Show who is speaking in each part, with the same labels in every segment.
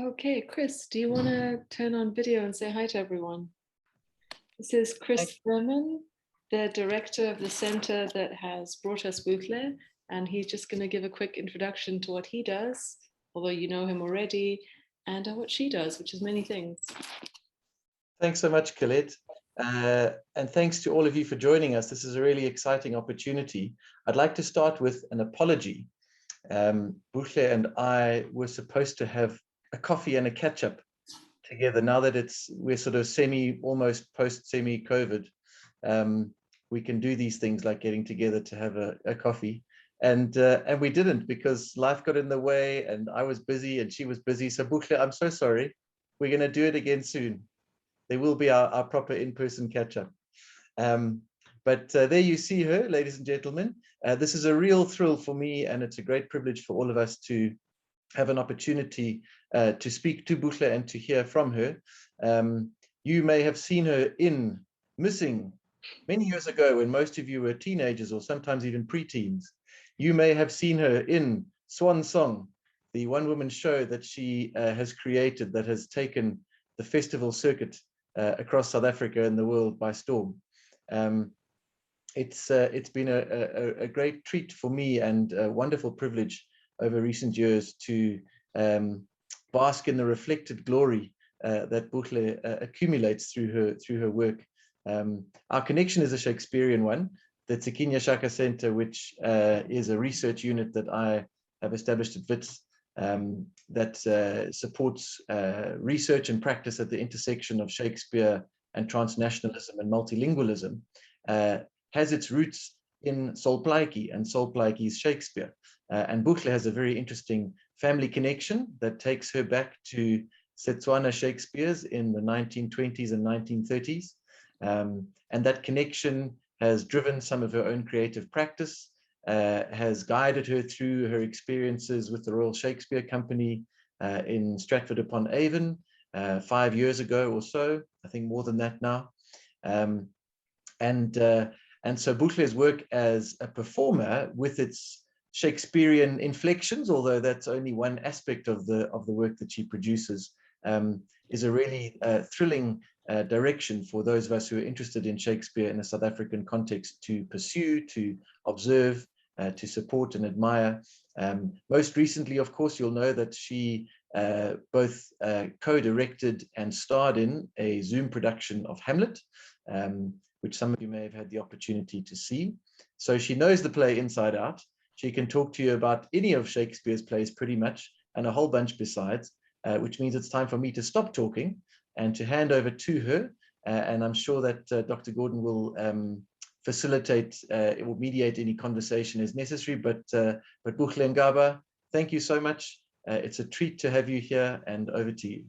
Speaker 1: Okay, Chris, do you want to turn on video and say hi to everyone? This is Chris Thurman, the director of the center that has brought us Buhle, and he's just going to give a quick introduction to what he does, although you know him already, and what she does, which is many things.
Speaker 2: Thanks so much, Colette. And thanks to all of you for joining us. This is a really exciting opportunity. I'd like to start with an apology. Buhle and I were supposed to have a coffee and a catch-up together. Now that we're sort of almost post-semi-COVID, we can do these things like getting together to have a coffee. And we didn't, because life got in the way and I was busy and she was busy. So Buhle, I'm so sorry. We're going to do it again soon. There will be our proper in-person catch-up. But there you see her, ladies and gentlemen. This is a real thrill for me, and it's a great privilege for all of us to have an opportunity to speak to Buhle and to hear from her. You may have seen her in Missing many years ago when most of you were teenagers or sometimes even pre-teens. You may have seen her in Swan Song, the one-woman show that she has created that has taken the festival circuit across South Africa and the world by storm. It's been a great treat for me and a wonderful privilege over recent years to bask in the reflected glory that Buhle accumulates through her work. Our connection is a Shakespearean one, the Tsikinya-Chaka Centre, which is a research unit that I have established at Wits that supports research and practice at the intersection of Shakespeare and transnationalism and multilingualism, has its roots in Solplaatjie and Solplaatjie's Shakespeare. And Buhle has a very interesting family connection that takes her back to Setswana Shakespeare's in the 1920s and 1930s. And that connection has driven some of her own creative practice, has guided her through her experiences with the Royal Shakespeare Company in Stratford-upon-Avon 5 years ago or so, I think more than that now. And so Buhle's work as a performer, with its Shakespearean inflections, although that's only one aspect of the work that she produces, is a really thrilling direction for those of us who are interested in Shakespeare in a South African context to pursue, to observe, to support and admire. Most recently, of course, you'll know that she both co-directed and starred in a Zoom production of Hamlet, which some of you may have had the opportunity to see. So she knows the play inside out. She can talk to you about any of Shakespeare's plays pretty much, and a whole bunch besides, which means it's time for me to stop talking and to hand over to her. And I'm sure that Dr. Gordon will facilitate, it will mediate any conversation as necessary. But Buhle Ngaba, thank you so much. It's a treat to have you here, and over to you.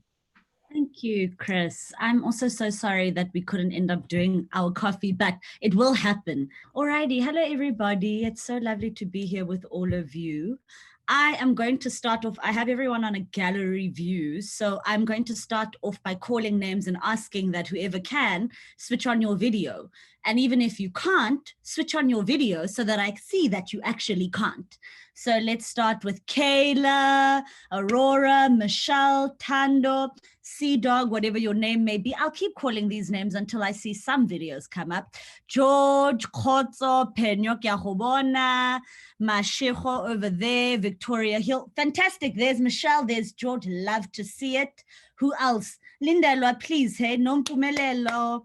Speaker 3: Thank you, Chris. I'm also so sorry that we couldn't end up doing our coffee, but it will happen. Alrighty, hello everybody. It's so lovely to be here with all of you. I am going to start off, I have everyone on a gallery view, so I'm going to start off by calling names and asking that whoever can, switch on your video. And even if you can't, switch on your video so that I see that you actually can't. So let's start with Kayla, Aurora, Michelle, Tando, Sea-Dog, whatever your name may be. I'll keep calling these names until I see some videos come up. George, Khotso, Penyok Yahobona, Mashego over there, Victoria Hill. Fantastic. There's Michelle, there's George. Love to see it. Who else? Linda, please, hey, Nompumelelo.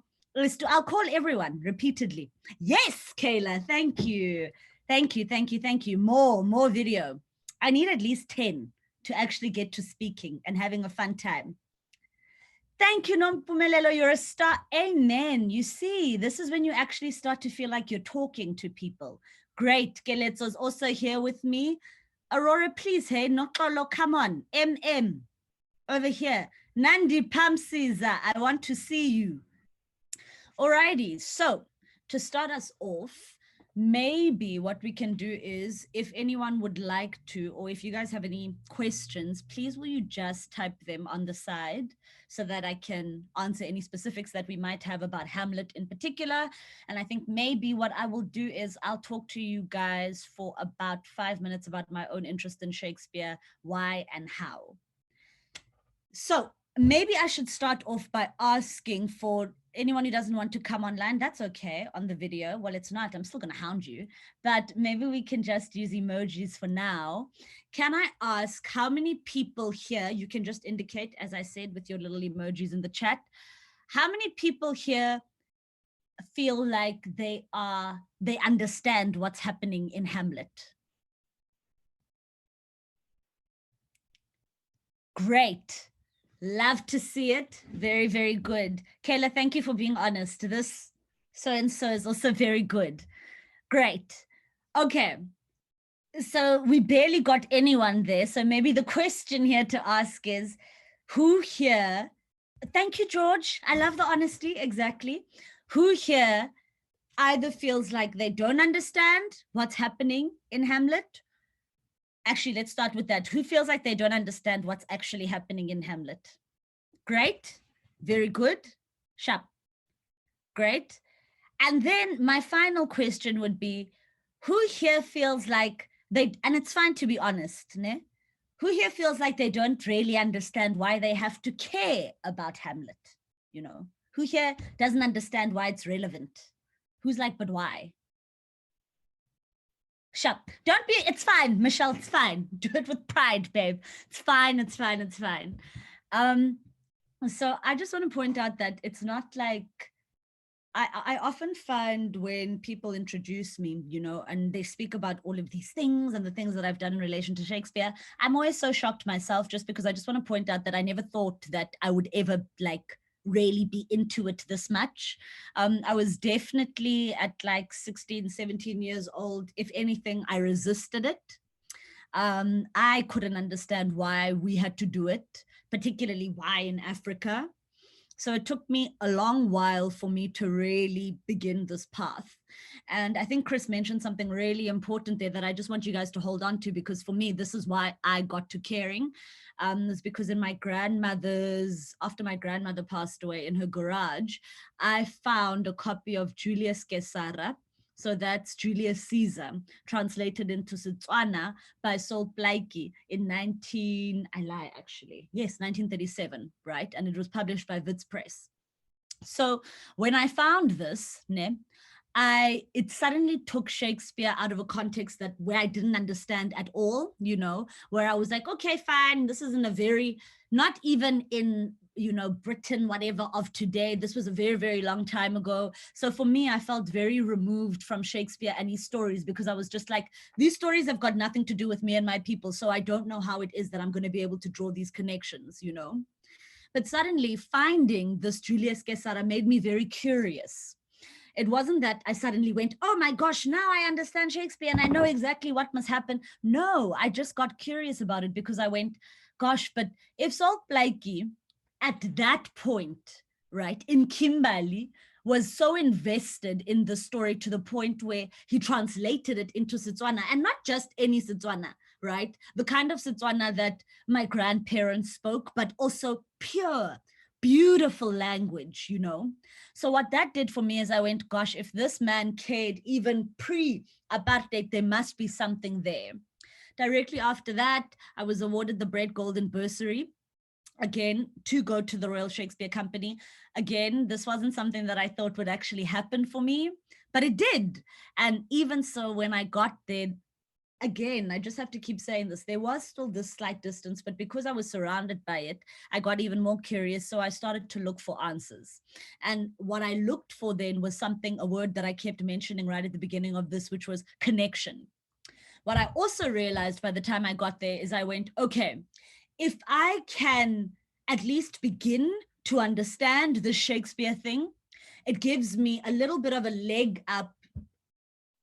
Speaker 3: I'll call everyone repeatedly. Yes, Kayla, thank you. Thank you, thank you, thank you. More video. I need at least 10 to actually get to speaking and having a fun time. Thank you, Nompumelelo, you're a star. Amen. You see, this is when you actually start to feel like you're talking to people. Great. Keletso's also here with me. Aurora, please, hey, Nokolo, come on. MM, over here. Nandi Pamsiza, I want to see you. Alrighty, so to start us off, maybe what we can do is, if anyone would like to, or if you guys have any questions, please will you just type them on the side so that I can answer any specifics that we might have about Hamlet in particular. And I think maybe what I will do is I'll talk to you guys for about 5 minutes about my own interest in Shakespeare, why and how. So maybe I should start off by asking for anyone who doesn't want to come online, that's okay on the video. Well, it's not, I'm still gonna hound you, but maybe we can just use emojis for now. Can I ask how many people here, you can just indicate, as I said, with your little emojis in the chat, how many people here feel like they understand what's happening in Hamlet? Great. Love to see it. Very, very good. Kayla, thank you for being honest. This so-and-so is also very good. Great. Okay. So we barely got anyone there. So maybe the question here to ask is, who here, thank you, George. I love the honesty. Exactly. Who here either feels like they don't understand what's happening in Hamlet? Actually, let's start with that. Who feels like they don't understand what's actually happening in Hamlet? Great. Very good. Sharp. Great. And then my final question would be, who here feels like they, and it's fine to be honest, ne? Who here feels like they don't really understand why they have to care about Hamlet? You know, who here doesn't understand why it's relevant? Who's like, but why? Shut. Don't be, it's fine, Michelle, it's fine. Do it with pride, babe. It's fine, it's fine, it's fine. So I just want to point out that it's not like, I often find when people introduce me, you know, and they speak about all of these things and the things that I've done in relation to Shakespeare, I'm always so shocked myself, just because I just want to point out that I never thought that I would ever like really be into it this much. I was definitely at like 16, 17 years old. If anything, I resisted it. I couldn't understand why we had to do it, particularly why in Africa. So it took me a long while for me to really begin this path. And I think Chris mentioned something really important there that I just want you guys to hold on to, because for me, this is why I got to caring. It's because in my grandmother's, after my grandmother passed away, in her garage, I found a copy of Julius Caesar. So that's Julius Caesar, translated into Setswana by Saul Plaatje in 1937, right? And it was published by Wits Press. So when I found this, it suddenly took Shakespeare out of a context that where I didn't understand at all, you know, where I was like, okay, fine, this isn't a very, not even in, you know, Britain, whatever of today. This was a very, very long time ago. So for me, I felt very removed from Shakespeare and his stories, because I was just like, these stories have got nothing to do with me and my people. So I don't know how it is that I'm going to be able to draw these connections, you know. But suddenly finding this Julius Caesar made me very curious. It wasn't that I suddenly went, oh my gosh, now I understand Shakespeare and I know exactly what must happen. No, I just got curious about it, because I went, gosh, but if Saul Plaatje at that point, right, in Kimberley, was so invested in the story to the point where he translated it into Setswana, and not just any Setswana, right? The kind of Setswana that my grandparents spoke, but also pure, beautiful language, you know? So what that did for me is I went, gosh, if this man cared even pre-apartheid, there must be something there. Directly after that, I was awarded the Brett Golden Bursary, again, to go to the Royal Shakespeare Company. Again, this wasn't something that I thought would actually happen for me, but it did. And even so, when I got there, again, I just have to keep saying this, there was still this slight distance, but because I was surrounded by it, I got even more curious. So I started to look for answers. And what I looked for then was something, a word that I kept mentioning right at the beginning of this, which was connection. What I also realized by the time I got there is I went, okay, if I can at least begin to understand the Shakespeare thing, it gives me a little bit of a leg up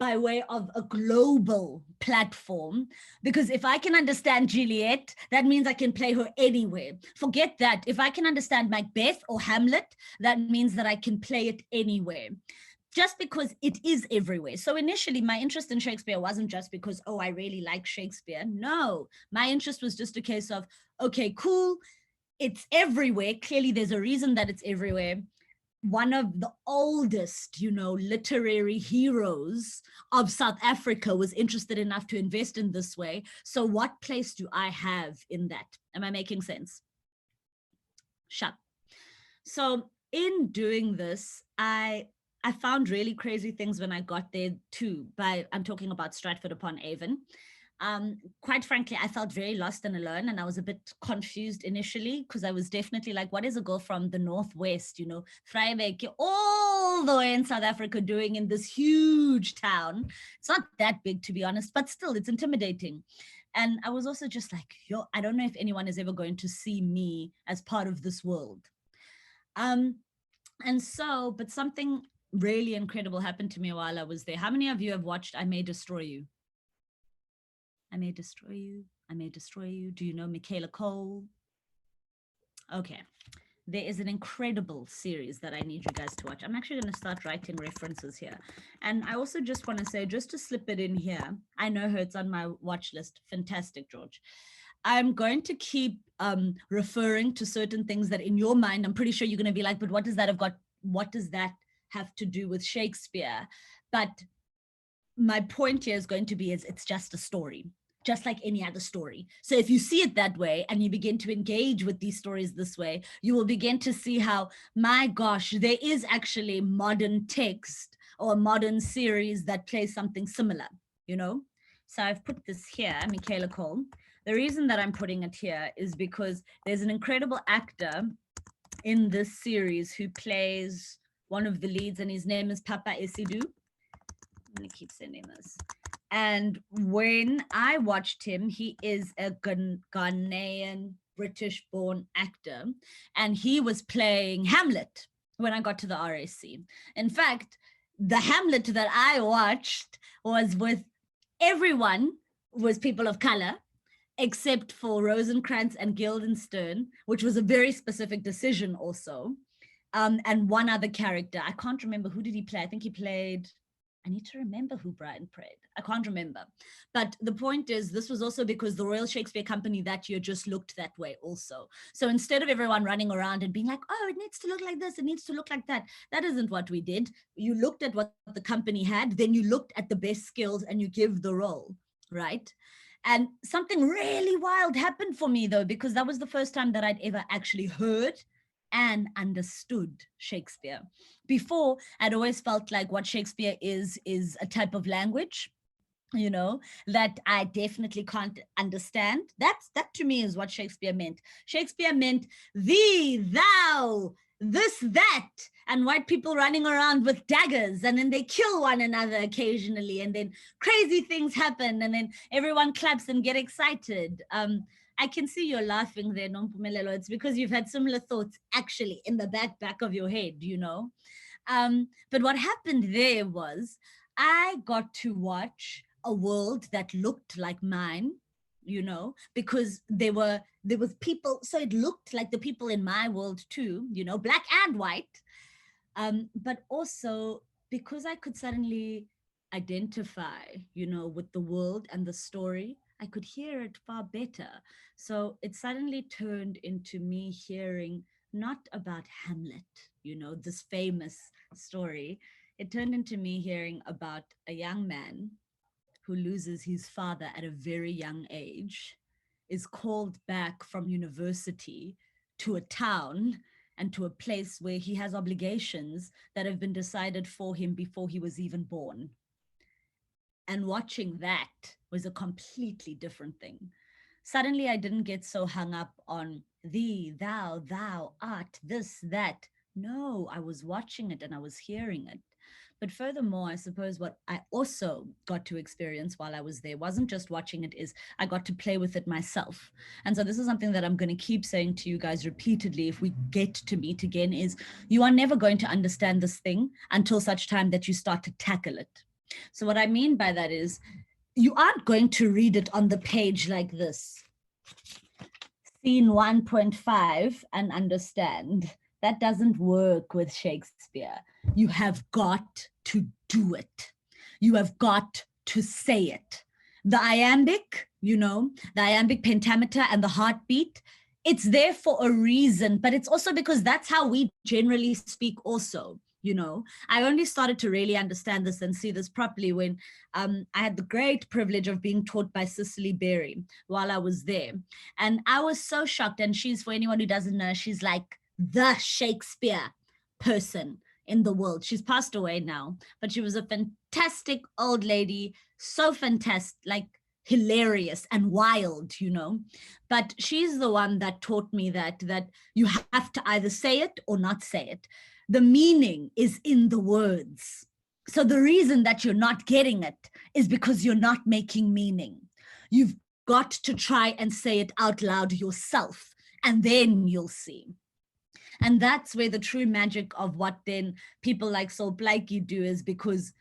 Speaker 3: by way of a global platform, because if I can understand Juliet, that means I can play her anywhere. Forget that. If I can understand Macbeth or Hamlet, that means that I can play it anywhere, just because it is everywhere. So initially, my interest in Shakespeare wasn't just because, oh, I really like Shakespeare. No, my interest was just a case of, okay, cool, it's everywhere. Clearly, there's a reason that it's everywhere. One of the oldest, you know, literary heroes of South Africa was interested enough to invest in this way. So what place do I have in that? Am I making sense? Shut. So in doing this, I found really crazy things when I got there too. I'm talking about Stratford upon Avon. Quite frankly, I felt very lost and alone, and I was a bit confused initially because I was definitely like, what is a girl from the Northwest, Vryburg, all the way in South Africa doing in this huge town? It's not that big, to be honest, but still, it's intimidating. And I was also just like, I don't know if anyone is ever going to see me as part of this world. But something really incredible happened to me while I was there. How many of you have watched I May Destroy You? I May Destroy You. I May Destroy You. Do you know Michaela Cole? Okay. There is an incredible series that I need you guys to watch. I'm actually going to start writing references here. And I also just want to say, just to slip it in here, I know her, it's on my watch list. Fantastic, George. I'm going to keep referring to certain things that in your mind, I'm pretty sure you're going to be like, but what does that have to do with Shakespeare? But my point here is going to be, it's just a story, just like any other story. So if you see it that way and you begin to engage with these stories this way, you will begin to see how, my gosh, there is actually modern text or a modern series that plays something similar, So I've put this here, Michaela Cole. The reason that I'm putting it here is because there's an incredible actor in this series who plays one of the leads, and his name is Papa Esidu. I'm going to keep sending this. And when I watched him, he is a Ghanaian, British-born actor, and he was playing Hamlet when I got to the RAC. In fact, the Hamlet that I watched was with everyone was people of color, except for Rosencrantz and Guildenstern, which was a very specific decision also. And one other character. I can't remember, who did he play? I think he played, I need to remember who Brian played. I can't remember. But the point is, this was also because the Royal Shakespeare Company that year just looked that way also. So instead of everyone running around and being like, oh, it needs to look like this, it needs to look like that, that isn't what we did. You looked at what the company had, then you looked at the best skills and you give the role, right? And something really wild happened for me, though, because that was the first time that I'd ever actually heard and understood Shakespeare. Before, I'd always felt like what Shakespeare is a type of language, that I definitely can't understand. That to me is what Shakespeare meant. Shakespeare meant thee, thou, this, that, and white people running around with daggers, and then they kill one another occasionally, and then crazy things happen, and then everyone claps and get excited. I can see you're laughing there, Nompumelelo. It's because you've had similar thoughts actually in the back of your head, But what happened there was I got to watch a world that looked like mine, because there was people, so it looked like the people in my world too, black and white. But also because I could suddenly identify, with the world and the story, I could hear it far better. So it suddenly turned into me hearing not about Hamlet, this famous story. It turned into me hearing about a young man who loses his father at a very young age, is called back from university to a town and to a place where he has obligations that have been decided for him before he was even born. And watching that was a completely different thing. Suddenly, I didn't get so hung up on thee, thou art, this, that. No, I was watching it and I was hearing it. But furthermore, I suppose what I also got to experience while I was there wasn't just watching it, is I got to play with it myself. And so this is something that I'm going to keep saying to you guys repeatedly if we get to meet again, is you are never going to understand this thing until such time that you start to tackle it. So what I mean by that is, you aren't going to read it on the page like this, scene 1.5, and understand. That doesn't work with Shakespeare. You have got to do it. You have got to say it. The iambic, the iambic pentameter and the heartbeat, it's there for a reason, but it's also because that's how we generally speak also. I only started to really understand this and see this properly when I had the great privilege of being taught by Cicely Berry while I was there. And I was so shocked. And she's, for anyone who doesn't know, she's like the Shakespeare person in the world. She's passed away now, but she was a fantastic old lady, so fantastic, like hilarious and wild, you know. But she's the one that taught me that you have to either say it or not say it. The meaning is in the words. So the reason that you're not getting it is because you're not making meaning. You've got to try and say it out loud yourself, and then you'll see. And that's where the true magic of what then people like Saul Blakey do is, because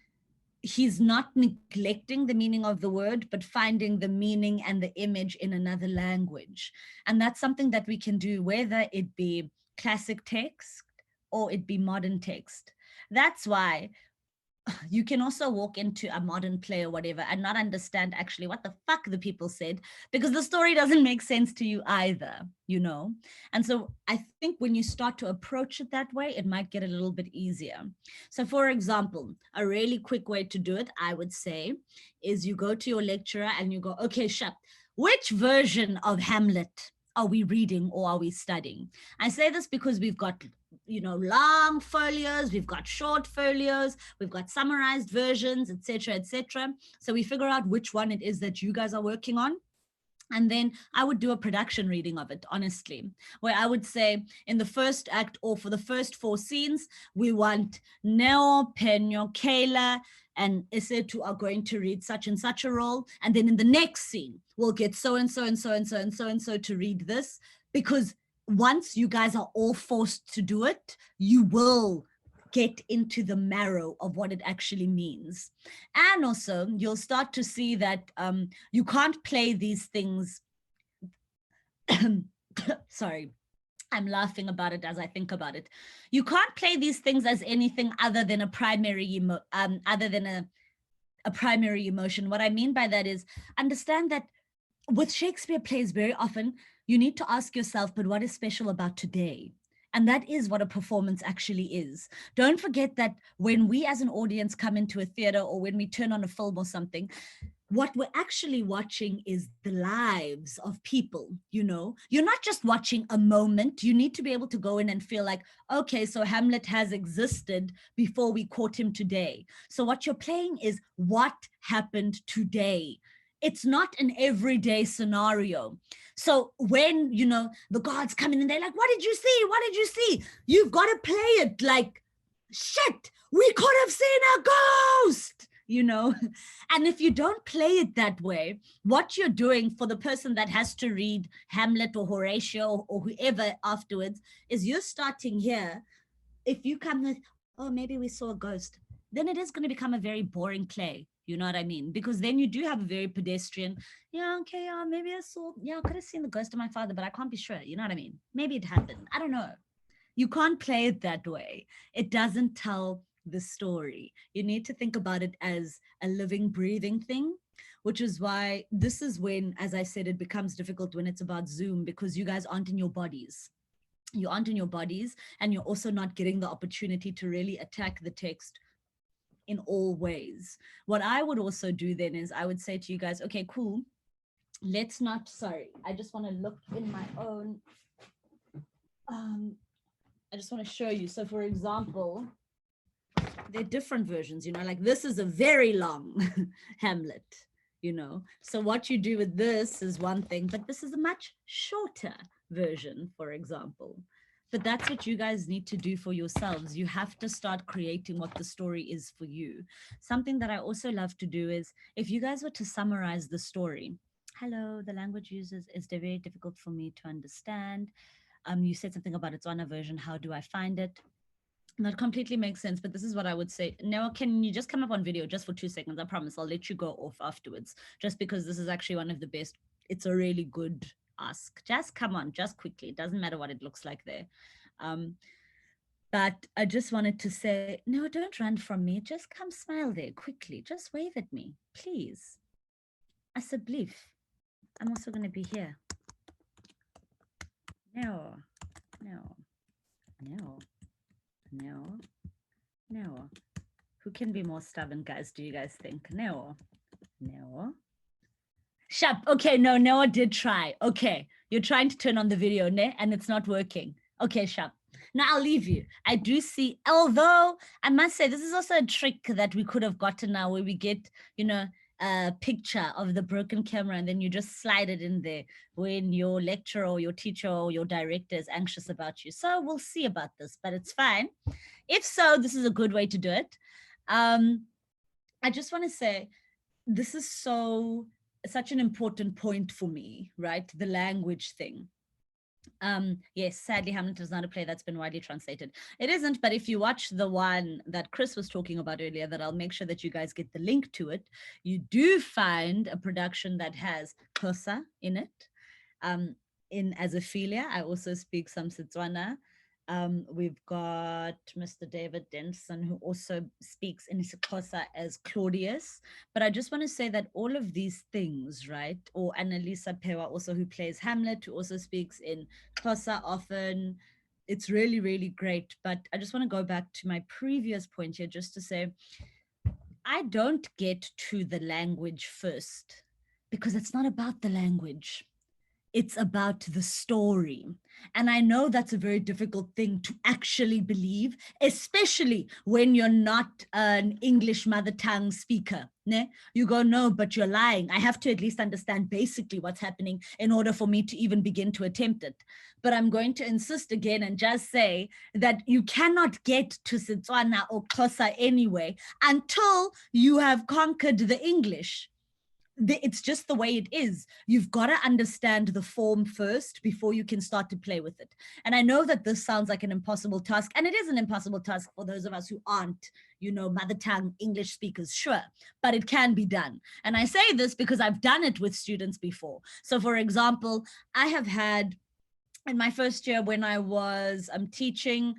Speaker 3: he's not neglecting the meaning of the word, but finding the meaning and the image in another language. And that's something that we can do, whether it be classic text or it be modern text. That's why you can also walk into a modern play or whatever and not understand actually what the fuck the people said, because the story doesn't make sense to you either, you know? And so I think when you start to approach it that way, it might get a little bit easier. So for example, a really quick way to do it, I would say, is you go to your lecturer and you go, okay, Shep, which version of Hamlet are we reading or are we studying? I say this because we've got, you know, long folios, we've got short folios, we've got summarized versions, etc., etc. So we figure out which one it is that you guys are working on. And then I would do a production reading of it, honestly, where I would say in the first act or for the first 4 scenes, we want Neo, Penyo, Kayla, and Isetu are going to read such and such a role. And then in the next scene, we'll get so-and-so and so-and-so and so-and-so to read this, because once you guys are all forced to do it, you will get into the marrow of what it actually means. And also you'll start to see that you can't play these things. Sorry, I'm laughing about it as I think about it. You can't play these things as anything other than a primary primary emotion. What I mean by that is, understand that with Shakespeare plays, very often you need to ask yourself, but what is special about today? And that is what a performance actually is. Don't forget that when we as an audience come into a theater or when we turn on a film or something, what we're actually watching is the lives of people, you know? You're not just watching a moment. You need to be able to go in and feel like, okay, so Hamlet has existed before we caught him today. So what you're playing is what happened today. It's not an everyday scenario. So when, you know, the guards come in and they're like, what did you see? What did you see? You've got to play it like, shit, we could have seen a ghost, you know? And if you don't play it that way, what you're doing for the person that has to read Hamlet or Horatio or whoever afterwards is you're starting here. If you come with, oh, maybe we saw a ghost, then it is going to become a very boring play. You know what I mean? Because then you do have a very pedestrian, yeah, okay, yeah, maybe I saw, yeah, I could have seen the ghost of my father, but I can't be sure. You know what I mean? Maybe it happened. I don't know. You can't play it that way. It doesn't tell the story. You need to think about it as a living, breathing thing, which is why this is when, as I said, it becomes difficult when it's about Zoom, because you guys aren't in your bodies. You aren't in your bodies, and you're also not getting the opportunity to really attack the text in all ways. What I would also do then is I would say to you guys, okay, cool. Let's not, sorry, I just want to look in my own, I just want to show you. So for example, they're different versions, you know, like this is a very long Hamlet, you know. So what you do with this is one thing, but this is a much shorter version, for example. But that's what you guys need to do for yourselves. You have to start creating what the story is for you. Something that I also love to do is, if you guys were to summarize the story, hello, the language uses is very difficult for me to understand. You said something about it's on a version, how do I find it? That completely makes sense, but this is what I would say. Now, can you just come up on video just for 2 seconds? I promise I'll let you go off afterwards, just because this is actually one of the best. It's a really good ask. Just come on, just quickly. It doesn't matter what it looks like there. But I just wanted to say, no, don't run from me. Just come smile there quickly. Just wave at me, please. Asseblief. I'm also going to be here. No, no, no, no, no. Who can be more stubborn, guys? Do you guys think? No, no. Shap. Okay, no, Noah did try. Okay, you're trying to turn on the video, ne? And it's not working. Okay, Shap. Now I'll leave you. I do see, although I must say, this is also a trick that we could have gotten now where we get, a picture of the broken camera and then you just slide it in there when your lecturer or your teacher or your director is anxious about you. So we'll see about this, but it's fine. If so, this is a good way to do it. I just want to say, this is such an important point for me, right? The language thing. Yes, sadly, Hamlet is not a play that's been widely translated. It isn't, but if you watch the one that Chris was talking about earlier, that I'll make sure that you guys get the link to it, you do find a production that has Xhosa in it. As Ophelia, I also speak some Setswana. We've got Mr. David Denson, who also speaks in Xhosa as Claudius. But I just want to say that all of these things, right? Or Annalisa Pewa also, who plays Hamlet, who also speaks in Xhosa often. It's really, really great. But I just want to go back to my previous point here, just to say, I don't get to the language first, because it's not about the language. It's about the story. And I know that's a very difficult thing to actually believe, especially when you're not an English mother tongue speaker. Ne? You go, no, but you're lying. I have to at least understand basically what's happening in order for me to even begin to attempt it. But I'm going to insist again and just say that you cannot get to Setswana or Xhosa anyway until you have conquered the English. It's just the way it is. You've got to understand the form first before you can start to play with it. And I know that this sounds like an impossible task, and it is an impossible task for those of us who aren't, mother tongue English speakers, sure, but it can be done. And I say this because I've done it with students before. So for example, I have had, in my first year when I was teaching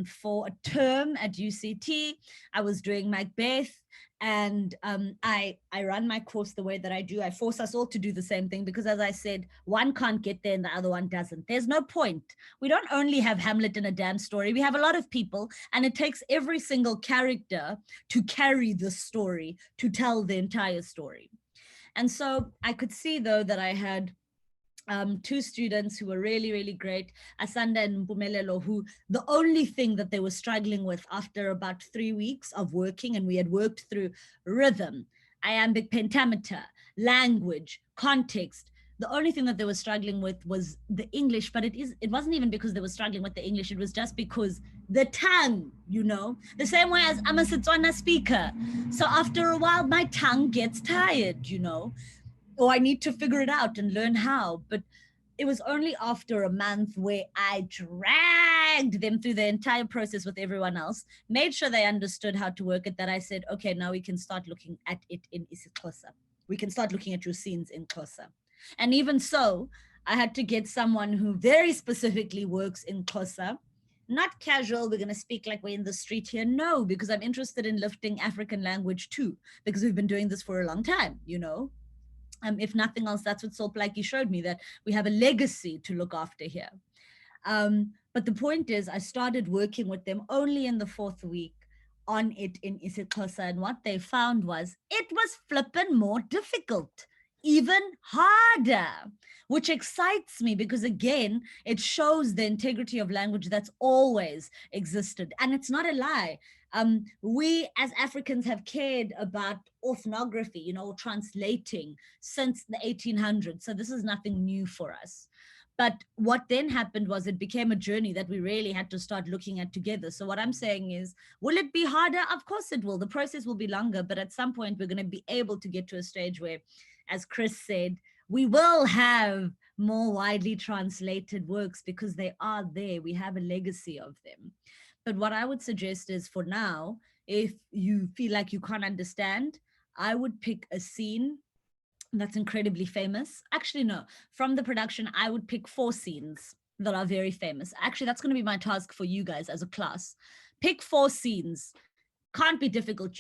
Speaker 3: for a term at UCT, I was doing Macbeth. And I run my course the way that I do. I force us all to do the same thing because, as I said, one can't get there and the other one doesn't. There's no point. We don't only have Hamlet in a damn story. We have a lot of people, and it takes every single character to carry the story, to tell the entire story. And so I could see, though, that I had two students who were really, really great, Asanda and Mpumelelo, who the only thing that they were struggling with after about 3 weeks of working, and we had worked through rhythm, iambic pentameter, language, context, the only thing that they were struggling with was the English, but it wasn't even because they were struggling with the English, it was just because the tongue, the same way as I'm a Setswana speaker. So after a while, my tongue gets tired, or I need to figure it out and learn how. But it was only after a month where I dragged them through the entire process with everyone else, made sure they understood how to work it, that I said, okay, now we can start looking at it in isiXhosa. We can start looking at your scenes in Xhosa. And even so, I had to get someone who very specifically works in Xhosa. Not casual, we're going to speak like we're in the street here. No, because I'm interested in lifting African language too, because we've been doing this for a long time, if nothing else, that's what Solplaki showed me, that we have a legacy to look after here. But the point is, I started working with them only in the 4th week on it in isiXhosa, and what they found was it was flippin' more difficult, even harder, which excites me because, again, it shows the integrity of language that's always existed. And it's not a lie. We as Africans have cared about orthography, translating since the 1800s. So this is nothing new for us. But what then happened was it became a journey that we really had to start looking at together. So what I'm saying is, will it be harder? Of course it will. The process will be longer, but at some point we're going to be able to get to a stage where, as Chris said, we will have more widely translated works because they are there. We have a legacy of them. But what I would suggest is, for now, if you feel like you can't understand, I would pick a scene that's incredibly famous. Actually, no, from the production, I would pick 4 scenes that are very famous. Actually, that's going to be my task for you guys as a class. Pick 4 scenes. Can't be difficult.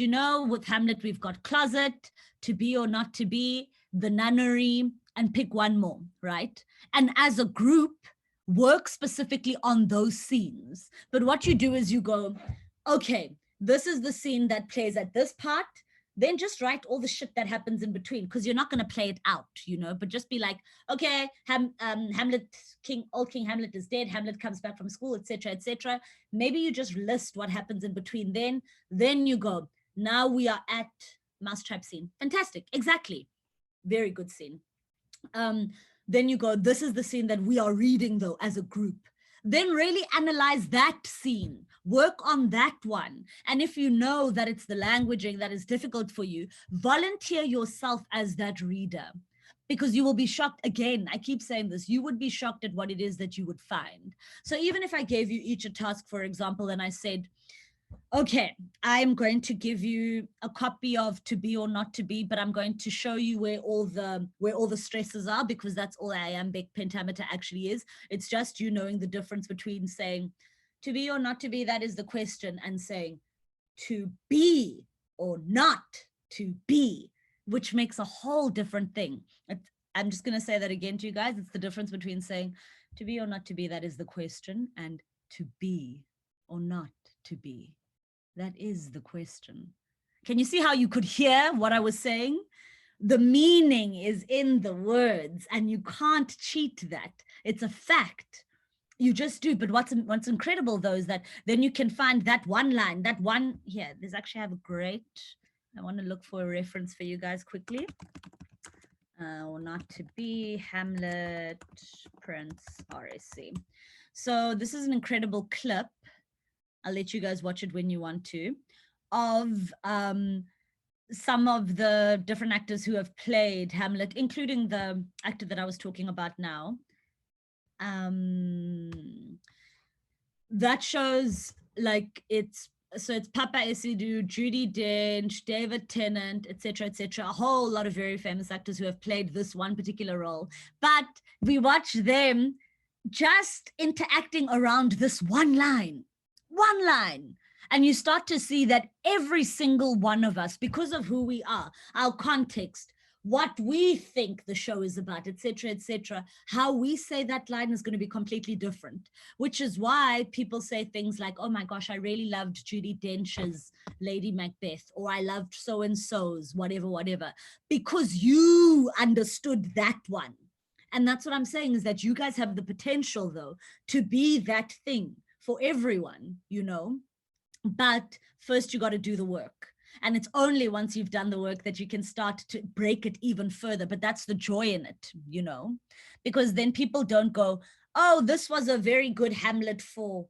Speaker 3: With Hamlet, we've got closet, to be or not to be, the nunnery, and pick one more, right? And as a group, work specifically on those scenes. But what you do is you go, okay, this is the scene that plays at this part. then just write all the shit that happens in between, because you're not going to play it out, you know, but just be like, okay, Hamlet, old King Hamlet is dead, Hamlet comes back from school, etc., etc. Maybe you just list what happens in between. Then you go, now we are at mousetrap scene. Fantastic. Exactly. Very good scene. Then you go, this is the scene that we are reading though as a group. Then really analyze that scene, work on that one. And if you know that it's the languaging that is difficult for you, volunteer yourself as that reader, because you will be shocked. Again, I keep saying this, you would be shocked at what it is that you would find. So even if I gave you each a task, for example, and I said, okay, I'm going to give you a copy of To Be or Not to Be, but I'm going to show you where all the stresses are, because that's all iambic pentameter actually is. It's just you knowing the difference between saying to be or not to be, that is the question, and saying to be or not to be, which makes a whole different thing. I'm just going to say that again to you guys. It's the difference between saying to be or not to be, that is the question, and to be or not to be. That is the question. Can you see how you could hear what I was saying? The meaning is in the words, and you can't cheat that. It's a fact. You just do. But what's incredible though is that then you can find that one line, that one here. There's actually have a great, I want to look for a reference for you guys quickly. Or Not to Be, Hamlet, Prince, RSC. So this is an incredible clip. I'll let you guys watch it when you want to, of some of the different actors who have played Hamlet, including the actor that I was talking about now. That shows like it's Papa Esidu, Judi Dench, David Tennant, etc., etc. A whole lot of very famous actors who have played this one particular role. But we watch them just interacting around this one line. And you start to see that every single one of us, because of who we are, our context, what we think the show is about, etc., etc., how we say that line is going to be completely different, which is why people say things like, oh my gosh, I really loved Judi Dench's Lady Macbeth, or I loved so-and-so's whatever, because you understood that one. And that's what I'm saying, is that you guys have the potential though to be that thing for everyone, you know, but first you got to do the work. And it's only once you've done the work that you can start to break it even further. But that's the joy in it, you know, because then people don't go, oh, this was a very good Hamlet for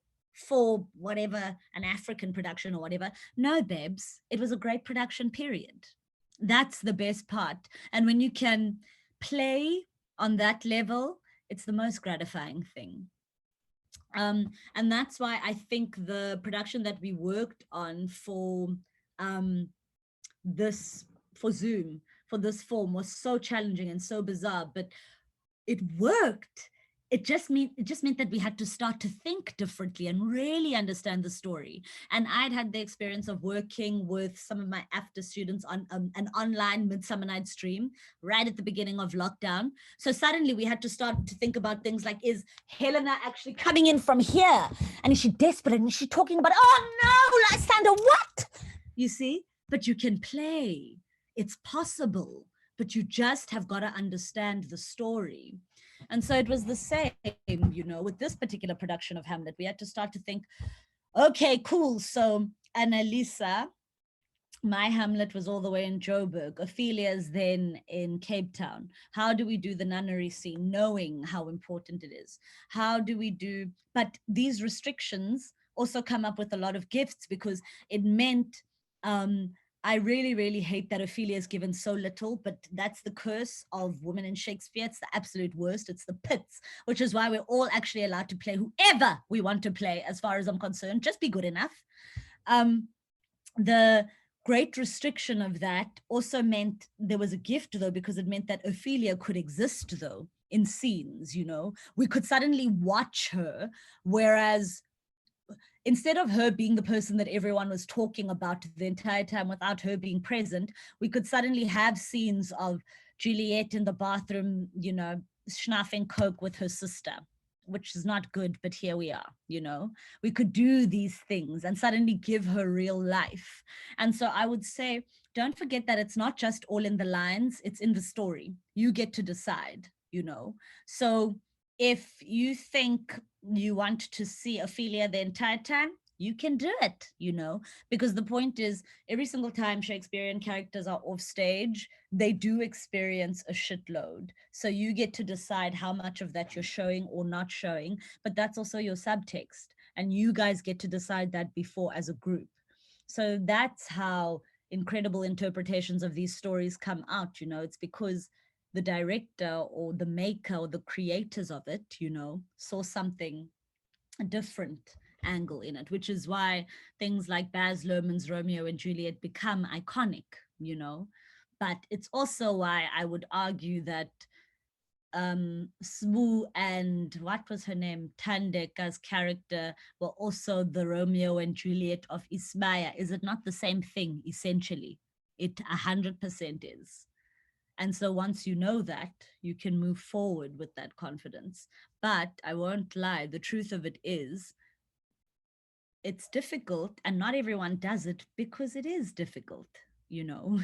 Speaker 3: whatever, an African production or whatever. No, babes, it was a great production, period. That's the best part. And when you can play on that level, it's the most gratifying thing. And that's why I think the production that we worked on for Zoom, for this form, was so challenging and so bizarre, but it worked. It just meant that we had to start to think differently and really understand the story. And I'd had the experience of working with some of my AFTER students on an online Midsummer Night Stream right at the beginning of lockdown. So suddenly we had to start to think about things like, is Helena actually coming in from here? And is she desperate? And is she talking about, oh no, Lysander, what? You see? But you can play. It's possible. But you just have got to understand the story. And so it was the same, you know, with this particular production of Hamlet. We had to start to think, okay, cool. So Annalisa, my Hamlet was all the way in Joburg. Ophelia's then in Cape Town. How do we do the nunnery scene, knowing how important it is? How do we do, but these restrictions also come up with a lot of gifts, because it meant, I really, really hate that Ophelia is given so little, but that's the curse of women in Shakespeare. It's the absolute worst. It's the pits, which is why we're all actually allowed to play whoever we want to play, as far as I'm concerned. Just be good enough. The great restriction of that also meant there was a gift, though, because it meant that Ophelia could exist, though, in scenes, you know. We could suddenly watch her, whereas instead of her being the person that everyone was talking about the entire time without her being present, we could suddenly have scenes of Juliet in the bathroom, you know, schnaffing coke with her sister, which is not good, but here we are, you know. We could do these things and suddenly give her real life. And so I would say, don't forget that it's not just all in the lines, it's in the story. You get to decide, you know. So if you think you want to see Ophelia the entire time, you can do it, you know, because the point is every single time Shakespearean characters are off stage, they do experience a shitload. So you get to decide how much of that you're showing or not showing, but that's also your subtext. And you guys get to decide that before as a group. So that's how incredible interpretations of these stories come out, you know, it's because the director or the maker or the creators of it, you know, saw something different angle in it, which is why things like Baz Luhrmann's Romeo and Juliet become iconic, you know. But it's also why I would argue that Smoo and what was her name, Tandeka's character were also the Romeo and Juliet of Ismaya. Is it not the same thing, essentially? It 100% is. And so once you know that, you can move forward with that confidence. But I won't lie, the truth of it is, it's difficult and not everyone does it because it is difficult, you know.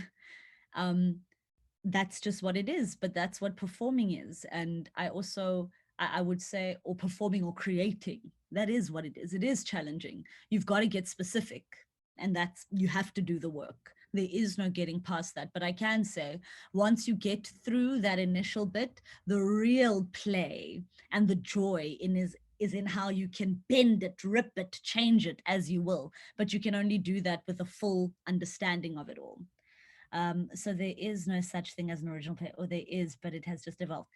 Speaker 3: That's just what it is, but that's what performing is. And I also, I would say, or performing or creating, that is what it is. It is challenging. You've got to get specific, and that's, you have to do the work. There is no getting past that. But I can say, once you get through that initial bit, the real play and the joy is in how you can bend it, rip it, change it as you will. But you can only do that with a full understanding of it all. So there is no such thing as an original play, or there is, but it has just evolved.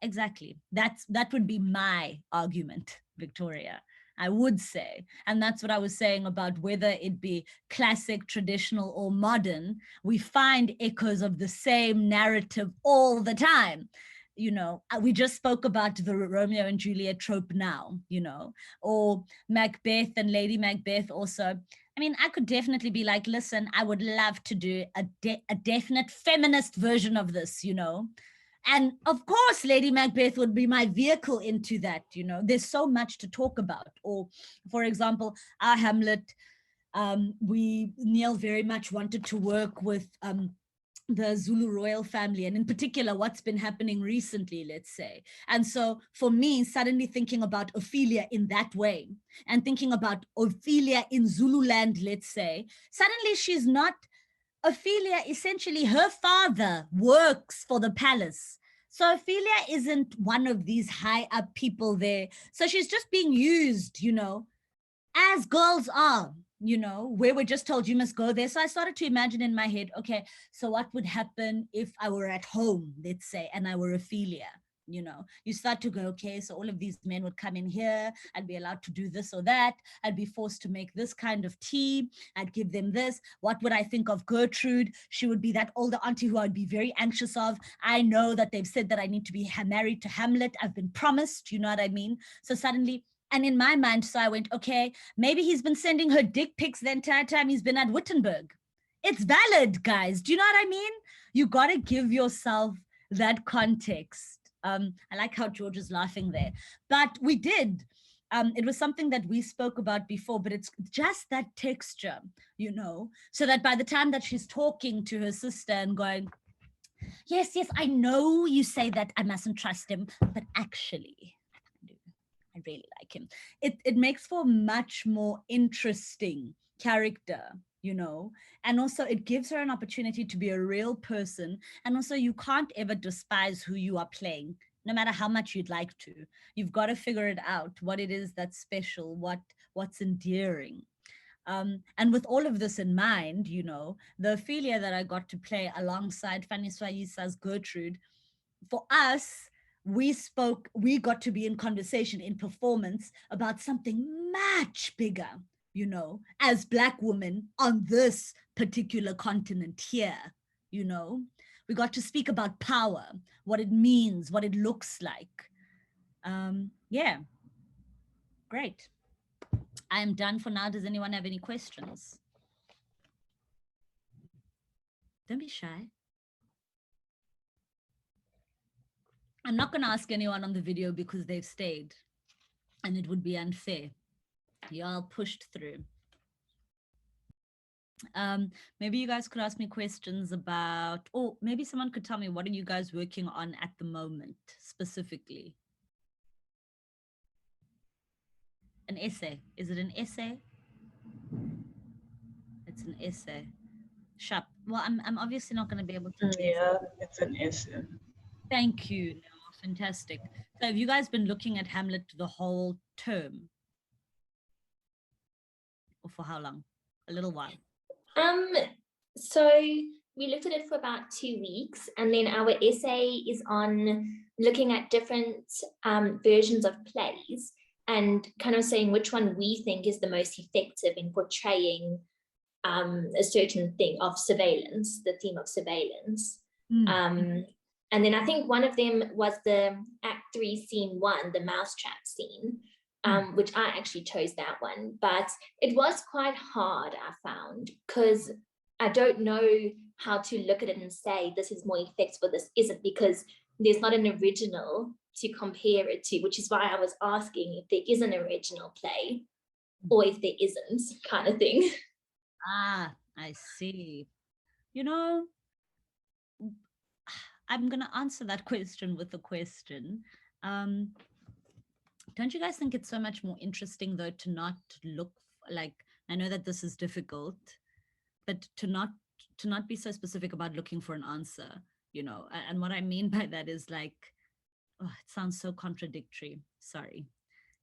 Speaker 3: Exactly. That would be my argument, Victoria. I would say, and that's what I was saying about whether it be classic, traditional, or modern, we find echoes of the same narrative all the time. You know, we just spoke about the Romeo and Juliet trope now, you know, or Macbeth and Lady Macbeth also. I mean, I could definitely be like, listen, I would love to do a definite feminist version of this, you know. And of course, Lady Macbeth would be my vehicle into that, you know. There's so much to talk about. Or, for example, our Hamlet, Neil very much wanted to work with the Zulu royal family, and in particular, what's been happening recently, let's say. And so for me, suddenly thinking about Ophelia in that way, and thinking about Ophelia in Zululand, let's say, suddenly she's not Ophelia. Essentially, her father works for the palace. So Ophelia isn't one of these high up people there. So she's just being used, you know, as girls are, you know, where we're just told you must go there. So I started to imagine in my head, okay, so what would happen if I were at home, let's say, and I were Ophelia? You know, you start to go, okay, so all of these men would come in here. I'd be allowed to do this or that. I'd be forced to make this kind of tea. I'd give them this. What would I think of Gertrude? She would be that older auntie who I'd be very anxious of. I know that they've said that I need to be married to Hamlet. I've been promised, you know what I mean? So suddenly, and in my mind, so I went, okay, maybe he's been sending her dick pics the entire time he's been at Wittenberg. It's valid, guys. Do you know what I mean? You got to give yourself that context. I like how George is laughing there, but we did. It was something that we spoke about before, but it's just that texture, you know, so that by the time that she's talking to her sister and going, yes, I know you say that I mustn't trust him, but actually, I really like him. It makes for a much more interesting character, you know, and also it gives her an opportunity to be a real person. And also you can't ever despise who you are playing, no matter how much you'd like to. You've got to figure it out, what it is that's special, what's endearing. And with all of this in mind, you know, the Ophelia that I got to play alongside Fanny Swayisa's Gertrude, for us, we got to be in conversation, in performance about something much bigger, you know, as Black women on this particular continent here, you know. We got to speak about power, what it means, what it looks like. Yeah, great. I am done for now. Does anyone have any questions? Don't be shy. I'm not going to ask anyone on the video because they've stayed. and it would be unfair. Y'all pushed through. Maybe you guys could ask me questions about, or maybe someone could tell me, what are you guys working on at the moment specifically? An essay. Is it an essay? It's an essay. Sharp. Well, I'm obviously not going to be able to.
Speaker 4: Yeah, it's an essay.
Speaker 3: Thank you. No, fantastic. So have you guys been looking at Hamlet the whole term? Or for how long? A little while.
Speaker 5: So we looked at it for about 2 weeks, and then our essay is on looking at different versions of plays and kind of saying which one we think is the most effective in portraying a certain thing of surveillance, the theme of surveillance. And then I think one of them was the Act 3, Scene 1, the mousetrap scene, which I actually chose that one. But it was quite hard, I found, because I don't know how to look at it and say this is more effective or this isn't, because there's not an original to compare it to, which is why I was asking if there is an original play or if there isn't, kind of thing.
Speaker 3: Ah, I see. You know, I'm going to answer that question with a question. Don't you guys think it's so much more interesting, though, to not look like, I know that this is difficult, but to not be so specific about looking for an answer, you know? And what I mean by that is like, oh, it sounds so contradictory. Sorry.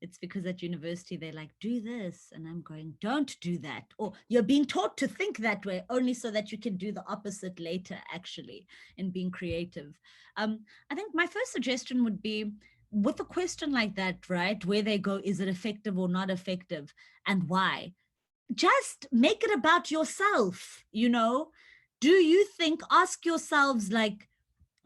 Speaker 3: It's because at university, they're like, do this. And I'm going, don't do that. Or you're being taught to think that way only so that you can do the opposite later, actually, in being creative. I think my first suggestion would be, with a question like that, right, where they go, is it effective or not effective, and why? Just make it about yourself, you know? Do you think, ask yourselves, like,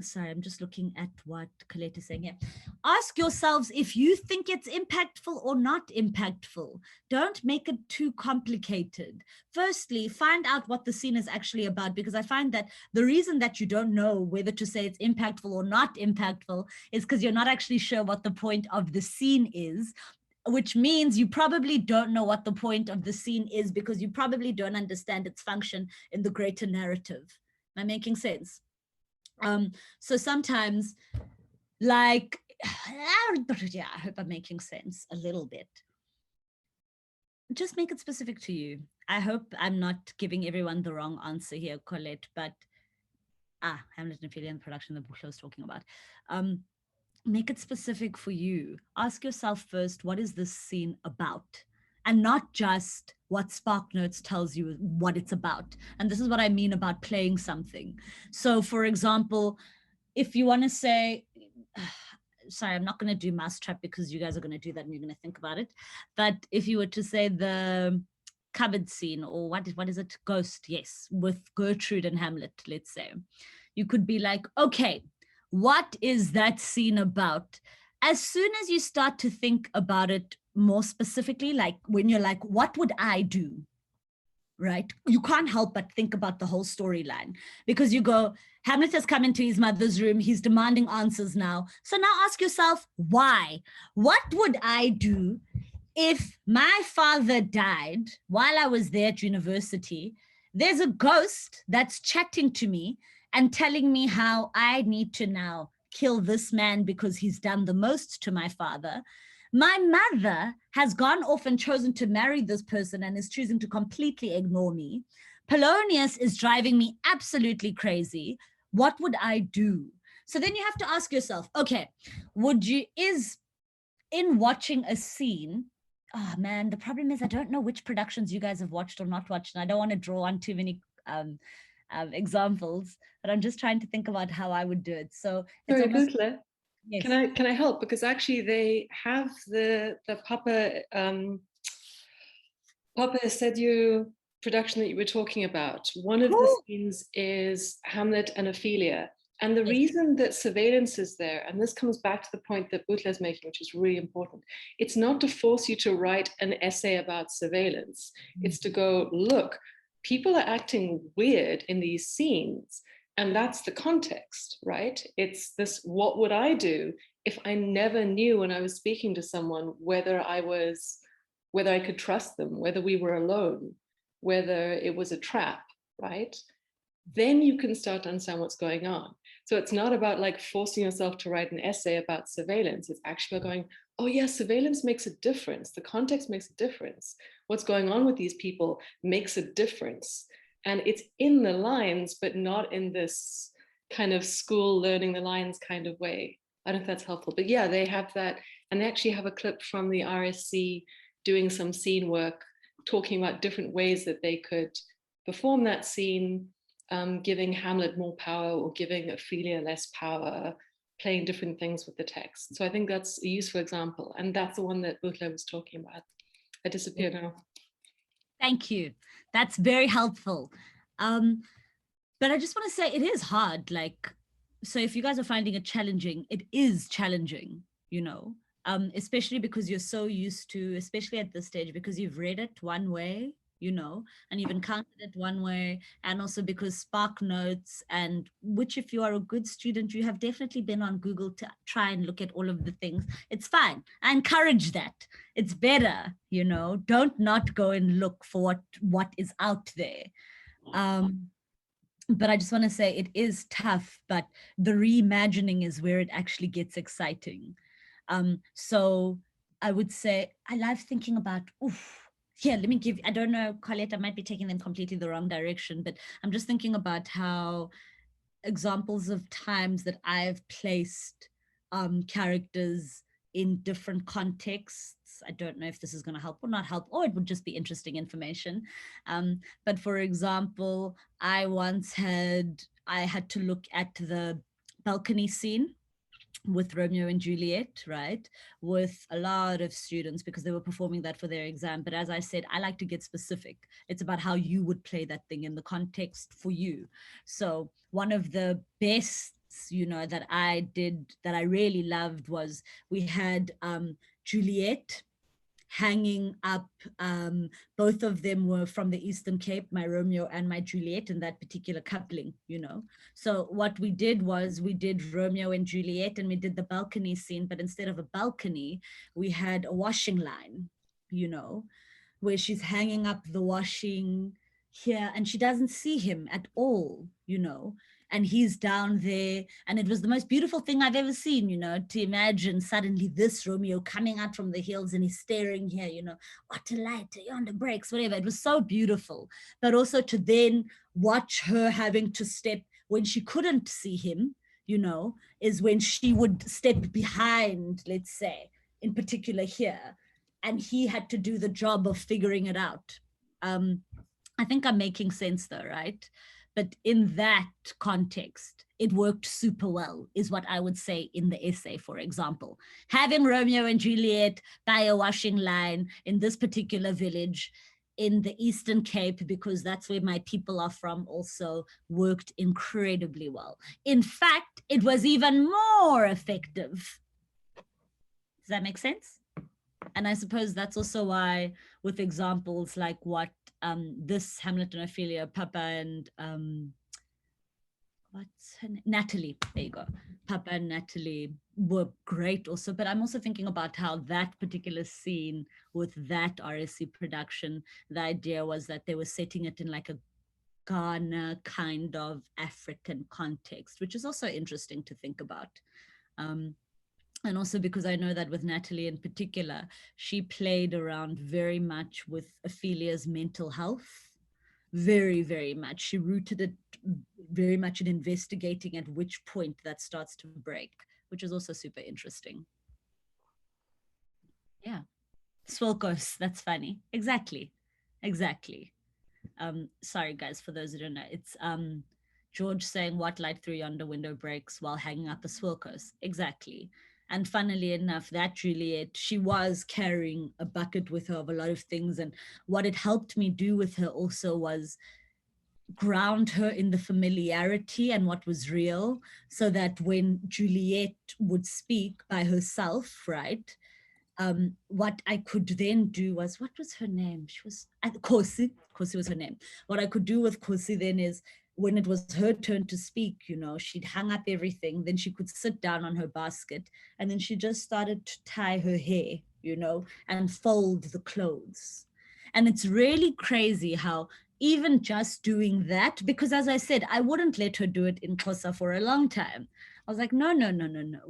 Speaker 3: sorry, I'm just looking at what Colette is saying here. Ask yourselves if you think it's impactful or not impactful. Don't make it too complicated. Firstly, find out what the scene is actually about, because I find that the reason that you don't know whether to say it's impactful or not impactful is because you're not actually sure what the point of the scene is, which means you probably don't know what the point of the scene is because you probably don't understand its function in the greater narrative. Am I making sense? So sometimes, like, yeah, I hope I'm making sense a little bit. Just make it specific to you. I hope I'm not giving everyone the wrong answer here, Colette, but Hamlet and Ophelia in the production that Buhle was talking about. Make it specific for you. Ask yourself first, what is this scene about? And not just what SparkNotes tells you what it's about. And this is what I mean about playing something. So for example, if you want to say, sorry, I'm not going to do Mousetrap because you guys are going to do that and you're going to think about it. But if you were to say the cupboard scene, or what is it? Ghost, yes, with Gertrude and Hamlet, let's say. You could be like, okay, what is that scene about? As soon as you start to think about it more specifically, like when you're like, what would I do? Right? You can't help but think about the whole storyline, because you go, Hamlet has come into his mother's room. He's demanding answers now. So now ask yourself, why? What would I do if my father died while I was there at university? There's a ghost that's chatting to me and telling me how I need to now kill this man because he's done the most to my father. My mother has gone off and chosen to marry this person and is choosing to completely ignore me. Polonius is driving me absolutely crazy. What would I do? So then you have to ask yourself, okay, is in watching a scene, oh man, the problem is I don't know which productions you guys have watched or not watched, and I don't want to draw on too many examples, but I'm just trying to think about how I would do it. So it's
Speaker 1: sorry,
Speaker 3: almost,
Speaker 1: Buhle,
Speaker 3: yes.
Speaker 1: can I help? Because actually they have the Papa Sedu production that you were talking about. One of the scenes is Hamlet and Ophelia. And the reason that surveillance is there, and this comes back to the point that Buhle is making, which is really important, it's not to force you to write an essay about surveillance. It's to go, look, people are acting weird in these scenes. And that's the context, right? It's this, what would I do if I never knew when I was speaking to someone whether I could trust them, whether we were alone, whether it was a trap, right? Then you can start to understand what's going on. So it's not about like forcing yourself to write an essay about surveillance. It's actually about going, oh yeah, surveillance makes a difference. The context makes a difference. What's going on with these people makes a difference. And it's in the lines, but not in this kind of school learning the lines kind of way. I don't know if that's helpful, but yeah, they have that. And they actually have a clip from the RSC doing some scene work, talking about different ways that they could perform that scene, giving Hamlet more power or giving Ophelia less power, playing different things with the text. So I think that's a useful example. And that's the one that Buhle was talking about. I disappeared now.
Speaker 3: Thank you. That's very helpful. But I just want to say it is hard. Like, so if you guys are finding it challenging, it is challenging, you know, especially because you're so used to, especially at this stage, because you've read it one way, you know, and you've encountered it one way, and also because Spark Notes, and which if you are a good student, you have definitely been on Google to try and look at all of the things. It's fine. I encourage that. It's better, you know, don't not go and look for what is out there. But I just want to say it is tough, but the reimagining is where it actually gets exciting. So I would say I love thinking about, here, let me give, I don't know, Colette, I might be taking them completely the wrong direction, but I'm just thinking about how examples of times that I've placed characters in different contexts. I don't know if this is going to help or not help, or it would just be interesting information. But for example, I had to look at the balcony scene with Romeo and Juliet, right? With a lot of students because they were performing that for their exam. But as I said, I like to get specific. It's about how you would play that thing in the context for you. So one of the best, you know, that I did that I really loved was we had Juliet hanging up, both of them were from the Eastern Cape, my Romeo and my Juliet, in that particular coupling, you know. So what we did was we did Romeo and Juliet, and we did the balcony scene, but instead of a balcony, we had a washing line, you know, where she's hanging up the washing here and she doesn't see him at all, you know, and he's down there. And it was the most beautiful thing I've ever seen, you know, to imagine suddenly this Romeo coming out from the hills and he's staring here, you know, what a light, yonder breaks, whatever. It was so beautiful. But also to then watch her having to step when she couldn't see him, you know, is when she would step behind, let's say, in particular here. And he had to do the job of figuring it out. I think I'm making sense though, right? But in that context, it worked super well, is what I would say in the essay, for example. Having Romeo and Juliet by a washing line in this particular village in the Eastern Cape, because that's where my people are from, also worked incredibly well. In fact, it was even more effective. Does that make sense? And I suppose that's also why, with examples like what this Hamlet and Ophelia, Papa and what's her name? Natalie, there you go. Papa and Natalie were great also, but I'm also thinking about how that particular scene with that RSC production, the idea was that they were setting it in like a Ghana kind of African context, which is also interesting to think about. And also because I know that with Natalie in particular, she played around very much with Ophelia's mental health, very, very much. She rooted it very much in investigating at which point that starts to break, which is also super interesting. Yeah. Swilkos, that's funny. Exactly. Exactly. Sorry guys, for those who don't know, it's George saying what light through yonder window breaks while hanging up a Swilkos. Exactly. And funnily enough, that Juliet, she was carrying a bucket with her of a lot of things. And what it helped me do with her also was ground her in the familiarity and what was real, so that when Juliet would speak by herself, right, what I could then do was, what was her name? She was, Kosi was her name. What I could do with Kosi then is when it was her turn to speak, you know, she'd hung up everything, then she could sit down on her basket, and then she just started to tie her hair, you know, and fold the clothes. And it's really crazy how even just doing that, because as I said, I wouldn't let her do it in Xhosa for a long time. I was like, no,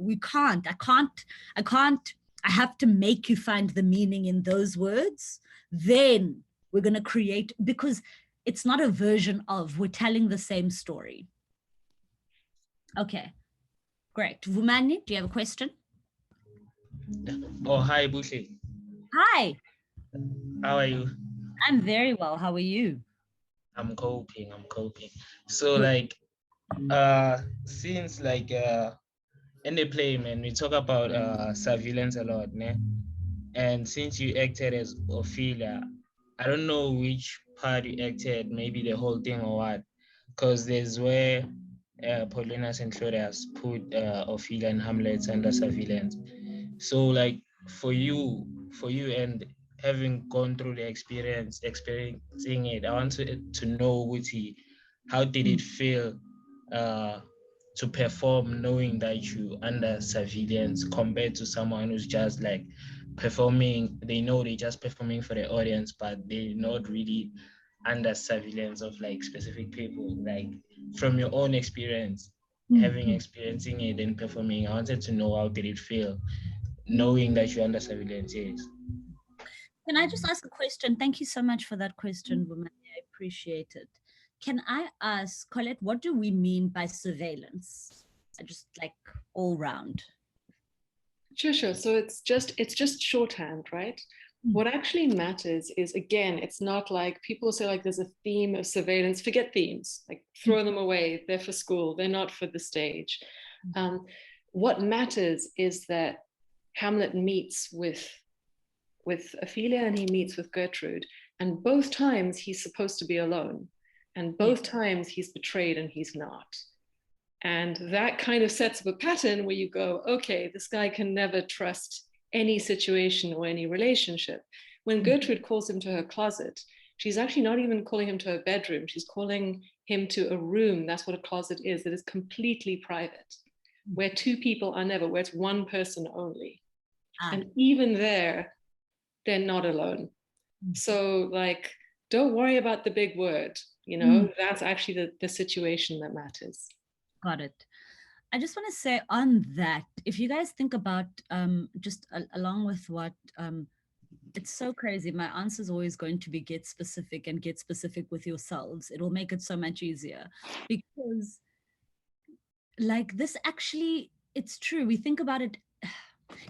Speaker 3: we can't. I have to make you find the meaning in those words. Then we're going to create, because it's not a version of, we're telling the same story. Okay, great. Vumani, do you have a question?
Speaker 6: Oh, hi, Buhle.
Speaker 3: Hi,
Speaker 6: How are you?
Speaker 3: I'm very well. How are you?
Speaker 6: I'm coping. So
Speaker 3: Good.
Speaker 6: like, since like in the play, man, we talk about surveillance a lot, ne? And since you acted as Ophelia, I don't know which part you acted, maybe the whole thing or what, because there's where Paulinus and Claudius put Ophelia and Hamlet under surveillance. So like for you and having gone through the experiencing it, I want to know, Witty, how did it feel to perform knowing that you under surveillance compared to someone who's just like performing, they know they're just performing for the audience, but they're not really under surveillance of like specific people. Like from your own experience, having experiencing it and performing, I wanted to know how did it feel knowing that you're under surveillance. Yes.
Speaker 3: Can I just ask a question? Thank you so much for that question, Vumani. I appreciate it. Can I ask, Colette, what do we mean by surveillance? Just like all round.
Speaker 1: Sure. So it's just shorthand, right? What actually matters is, again, it's not like people say like there's a theme of surveillance. Forget themes, like throw them away. They're for school. They're not for the stage. What matters is that Hamlet meets with Ophelia and he meets with Gertrude, and both times he's supposed to be alone, and both times he's betrayed and he's not. And that kind of sets up a pattern where you go, okay, this guy can never trust any situation or any relationship. When Gertrude calls him to her closet, she's actually not even calling him to her bedroom. She's calling him to a room. That's what a closet is. It is completely private, where two people are never, where it's one person only. And even there, they're not alone. So like, don't worry about the big word, you know, that's actually the situation that matters.
Speaker 3: Got it. I just want to say on that, if you guys think about just along with what, it's so crazy. My answer is always going to be get specific and get specific with yourselves. It will make it so much easier because like this actually, it's true. We think about it.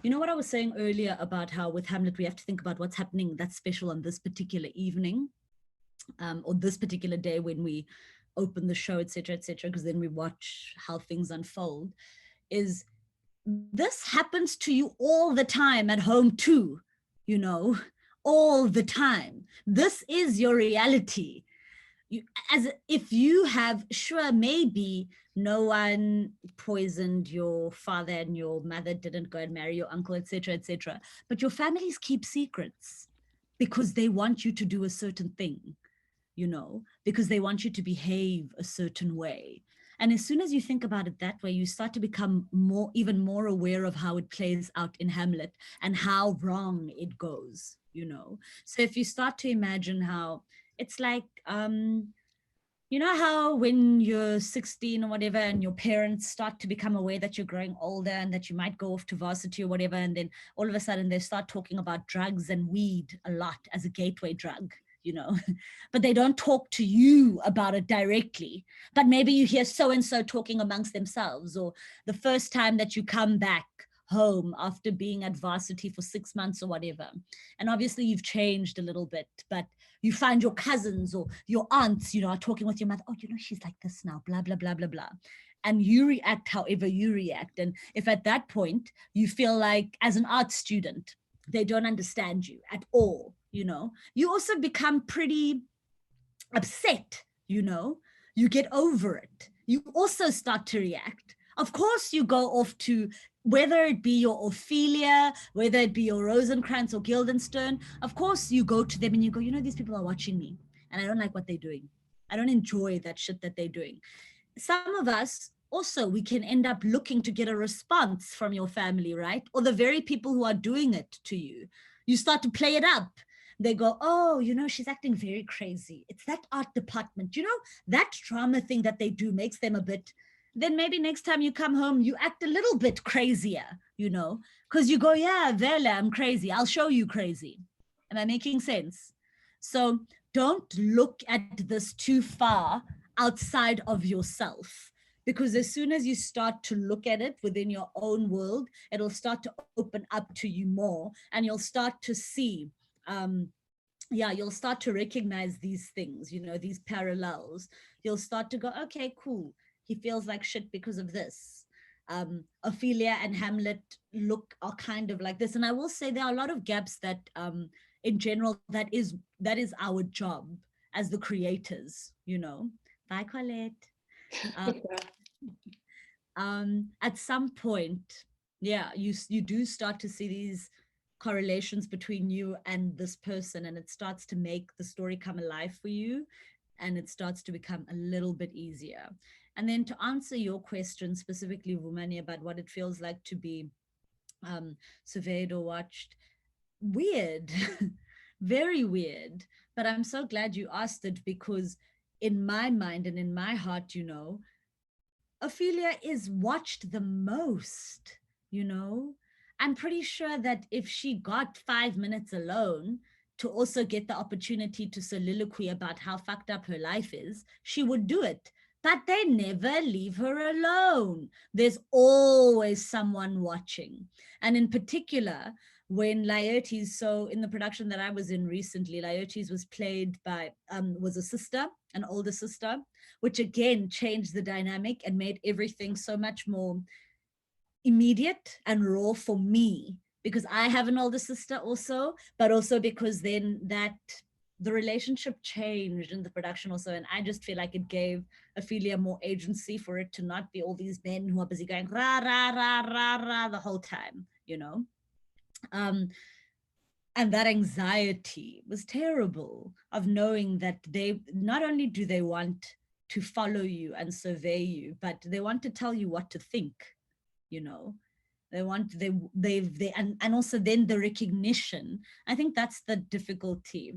Speaker 3: You know what I was saying earlier about how with Hamlet, we have to think about what's happening that's special on this particular evening or this particular day when we open the show, etc., because then we watch how things unfold. Is this happens to you all the time at home too, you know, all the time. This is your reality. As if you have, sure, maybe no one poisoned your father and your mother didn't go and marry your uncle, etc., but your families keep secrets because they want you to do a certain thing, you know, because they want you to behave a certain way. And as soon as you think about it that way, you start to become even more aware of how it plays out in Hamlet and how wrong it goes, you know. So if you start to imagine how it's like, you know how when you're 16 or whatever and your parents start to become aware that you're growing older and that you might go off to varsity or whatever, and then all of a sudden they start talking about drugs and weed a lot as a gateway drug, you know, but they don't talk to you about it directly. But maybe you hear so-and-so talking amongst themselves, or the first time that you come back home after being at varsity for 6 months or whatever. And obviously you've changed a little bit, but you find your cousins or your aunts, you know, are talking with your mother. Oh, you know, she's like this now, blah, blah, blah, blah, blah. And you react however you react. And if at that point you feel like as an art student, they don't understand you at all, you know, you also become pretty upset, you know, you get over it. You also start to react. Of course, you go off to, whether it be your Ophelia, whether it be your Rosencrantz or Guildenstern, of course, you go to them and you go, you know, these people are watching me and I don't like what they're doing. I don't enjoy that shit that they're doing. Some of us also, we can end up looking to get a response from your family, right? Or the very people who are doing it to you. You start to play it up. They go, oh, you know, she's acting very crazy. It's that art department. You know, that drama thing that they do makes them a bit. Then maybe next time you come home, you act a little bit crazier, you know, because you go, yeah, Vela, I'm crazy. I'll show you crazy. Am I making sense? So don't look at this too far outside of yourself, because as soon as you start to look at it within your own world, it'll start to open up to you more, and you'll start to see, you'll start to recognize these things, you know, these parallels. You'll start to go, okay, cool. He feels like shit because of this. Ophelia and Hamlet are kind of like this. And I will say there are a lot of gaps that in general, that is our job as the creators, you know. Bye, Colette. At some point, you do start to see these correlations between you and this person, and it starts to make the story come alive for you, and it starts to become a little bit easier. And then to answer your question specifically, Vumani, about what it feels like to be surveyed or watched, weird, very weird. But I'm so glad you asked it, because in my mind and in my heart, you know, Ophelia is watched the most, you know. I'm pretty sure that if she got 5 minutes alone to also get the opportunity to soliloquy about how fucked up her life is, she would do it. But they never leave her alone. There's always someone watching. And in particular, when Laertes, so in the production that I was in recently, Laertes was played by, was a sister, an older sister, which again changed the dynamic and made everything so much more immediate and raw for me, because I have an older sister also, but also because then that the relationship changed in the production also. And I just feel like it gave Ophelia more agency for it to not be all these men who are busy going rah, rah, rah, rah, rah the whole time, you know? And that anxiety was terrible of knowing that they, not only do they want to follow you and survey you, but they want to tell you what to think, you know? And also then the recognition. I think that's the difficulty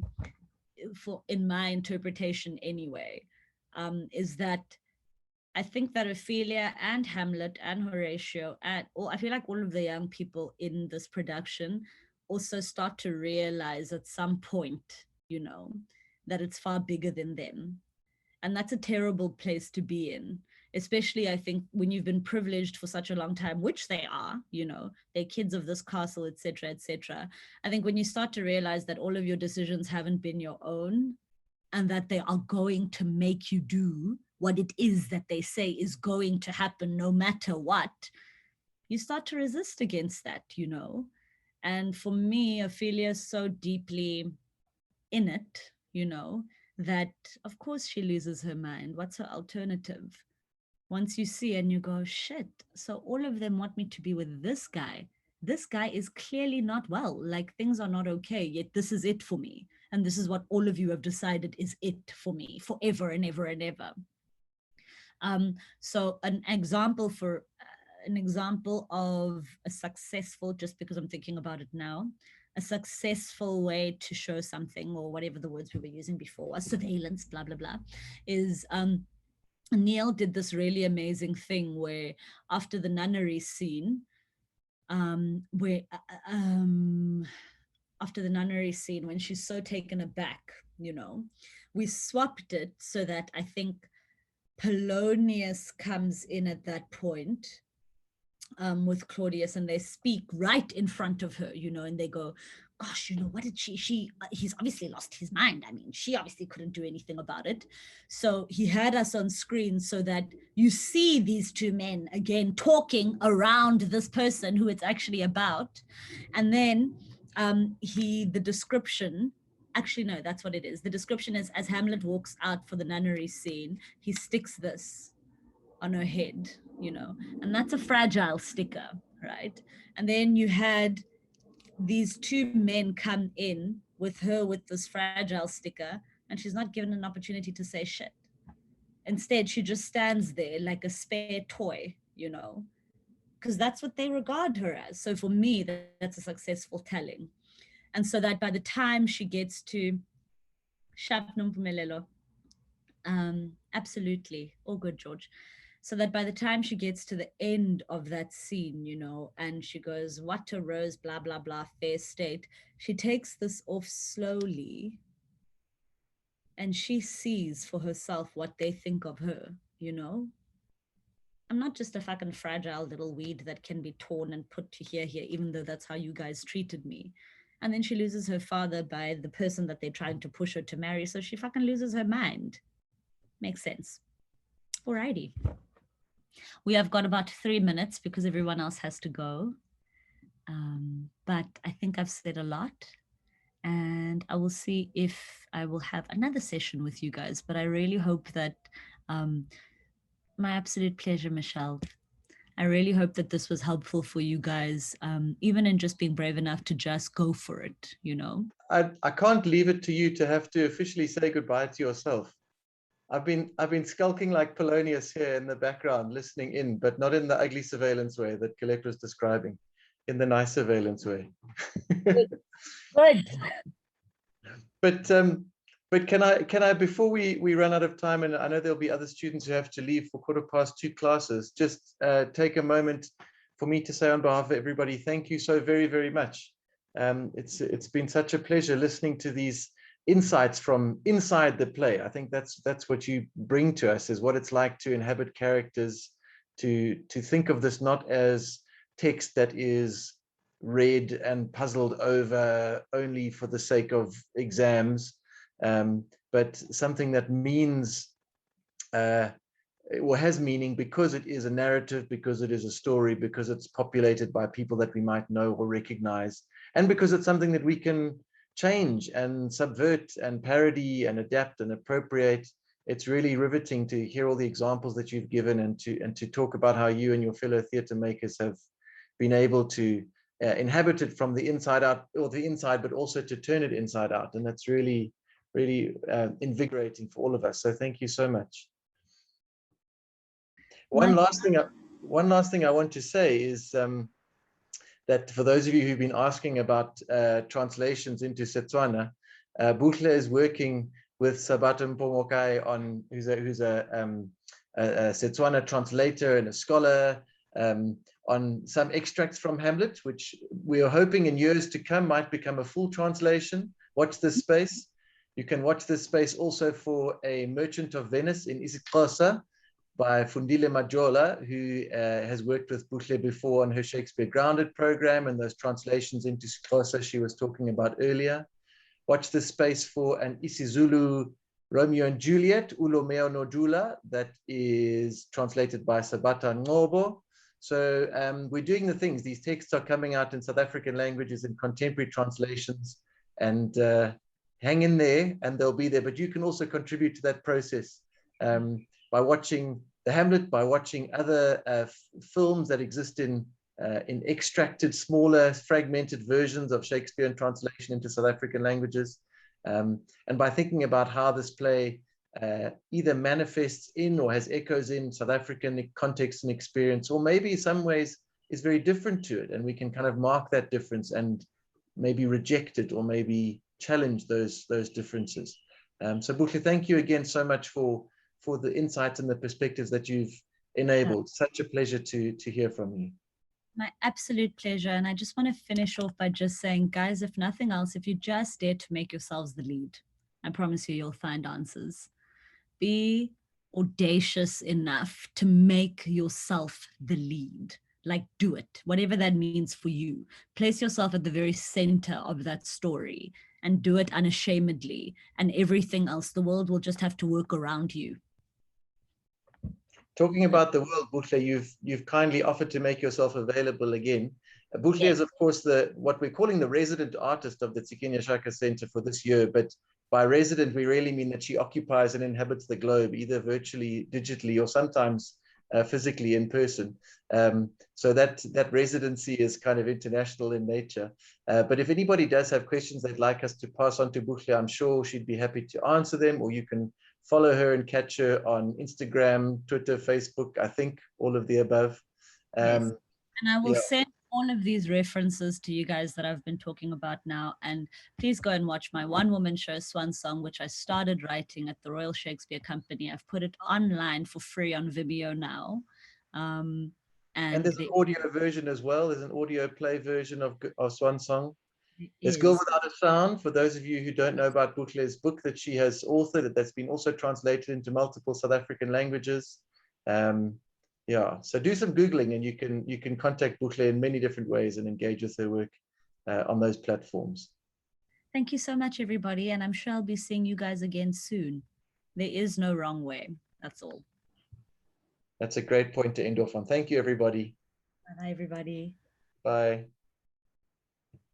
Speaker 3: in my interpretation anyway, is that I think that Ophelia and Hamlet and Horatio I feel like all of the young people in this production also start to realize at some point, you know, that it's far bigger than them. And that's a terrible place to be in, especially I think when you've been privileged for such a long time, which they are, you know, they're kids of this castle, etc., etc. I think when you start to realize that all of your decisions haven't been your own, and that they are going to make you do what it is that they say is going to happen no matter what, you start to resist against that, you know. And for me, Ophelia is so deeply in it, you know, that of course she loses her mind. What's her alternative? Once you see and you go, shit, so all of them want me to be with this guy. This guy is clearly not well, like things are not okay, yet this is it for me. And this is what all of you have decided is it for me forever and ever and ever. So an example of a successful, just because I'm thinking about it now, a successful way to show something, or whatever the words we were using before, a surveillance, blah, blah, blah, is Neil did this really amazing thing where after the nunnery scene, after the nunnery scene, when she's so taken aback, you know, we swapped it so that I think Polonius comes in at that point with Claudius, and they speak right in front of her, you know, and they go, gosh, you know, what did he's obviously lost his mind. I mean, she obviously couldn't do anything about it. So he had us on screen so that you see these two men again talking around this person who it's actually about. And then the description, actually, no, that's what it is. The description is, as Hamlet walks out for the nunnery scene, he sticks this on her head, you know, and that's a fragile sticker, right? And then you had these two men come in with her with this fragile sticker, and she's not given an opportunity to say shit. Instead, she just stands there like a spare toy, you know, because that's what they regard her as. So for me, that's a successful telling. And so that by the time she gets to Shabnam Pumelelo, absolutely, all good, George. So that by the time she gets to the end of that scene, you know, and she goes, what a rose, blah, blah, blah, fair state, she takes this off slowly and she sees for herself what they think of her, you know? I'm not just a fucking fragile little weed that can be torn and put to here, even though that's how you guys treated me. And then she loses her father by the person that they're trying to push her to marry. So she fucking loses her mind. Makes sense. Alrighty. We have got about 3 minutes because everyone else has to go. But I think I've said a lot. And I will see if I will have another session with you guys. But I really hope that, my absolute pleasure, Michelle. I really hope that this was helpful for you guys, even in just being brave enough to just go for it, you know?
Speaker 2: I can't leave it to you to have to officially say goodbye to yourself. I've been skulking like Polonius here in the background, listening in, but not in the ugly surveillance way that Colette was describing, in the nice surveillance way.
Speaker 3: Good.
Speaker 2: But can I before we run out of time, and I know there'll be other students who have to leave for 2:15 classes, just take a moment for me to say on behalf of everybody, thank you so very, very much. It's been such a pleasure listening to these insights from inside the play. I think that's what you bring to us, is what it's like to inhabit characters, to think of this not as text that is read and puzzled over only for the sake of exams, but something that means or has meaning because it is a narrative, because it is a story, because it's populated by people that we might know or recognize, and because it's something that we can change and subvert and parody and adapt and appropriate. It's really riveting to hear all the examples that you've given, and to talk about how you and your fellow theatre makers have been able to inhabit it from the inside out, or the inside, but also to turn it inside out. And that's really, really invigorating for all of us. So thank you so much. One last thing I want to say is that for those of you who've been asking about translations into Setswana, Buhle is working with Sabato Mpomokai who's a Setswana translator and a scholar, on some extracts from Hamlet, which we are hoping in years to come might become a full translation. Watch this space. You can watch this space also for A Merchant of Venice in isiXhosa by Fundile Majola, who has worked with Buhle before on her Shakespeare Grounded program and those translations into isiXhosa she was talking about earlier. Watch this space for an isiZulu Romeo and Juliet, Ulomeo Nodula, that is translated by Sabata Ngobo. So we're doing the things. These texts are coming out in South African languages in contemporary translations, and hang in there and they'll be there. But you can also contribute to that process by watching the Hamlet, by watching other films that exist in extracted, smaller, fragmented versions of Shakespearean translation into South African languages, and by thinking about how this play either manifests in or has echoes in South African context and experience, or maybe in some ways is very different to it, and we can kind of mark that difference and maybe reject it or maybe challenge those differences. So Buhle, thank you again so much for the insights and the perspectives that you've enabled. Such a pleasure to hear from you.
Speaker 3: My absolute pleasure. And I just want to finish off by just saying, guys, if nothing else, if you just dare to make yourselves the lead, I promise you'll find answers. Be audacious enough to make yourself the lead. Like, do it, whatever that means for you. Place yourself at the very center of that story and do it unashamedly. And everything else, the world will just have to work around you.
Speaker 2: Talking about the world, Buhle, you've kindly offered to make yourself available again. Buhle is, of course, what we're calling the resident artist of the Tsikinya-Chaka Centre for this year. But by resident, we really mean that she occupies and inhabits the globe, either virtually, digitally, or sometimes physically in person. So that residency is kind of international in nature. But if anybody does have questions they'd like us to pass on to Buhle, I'm sure she'd be happy to answer them, or you can follow her and catch her on Instagram, Twitter, Facebook, I think all of the above.
Speaker 3: Yes. And I will
Speaker 2: yeah.
Speaker 3: send all of these references to you guys that I've been talking about now. And please go and watch my one-woman show, Swan Song, which I started writing at the Royal Shakespeare Company. I've put it online for free on Vimeo now.
Speaker 2: And there's an audio version as well. There's an audio play version of Swan Song. There's Girl Without a Sound, for those of you who don't know about Buhle's book that she has authored, that's been also translated into multiple South African languages. Yeah, so do some Googling and you can contact Buhle in many different ways and engage with her work on those platforms.
Speaker 3: Thank you so much, everybody. And I'm sure I'll be seeing you guys again soon. There is no wrong way. That's all.
Speaker 2: That's a great point to end off on. Thank you, everybody.
Speaker 3: Bye, everybody.
Speaker 2: Bye.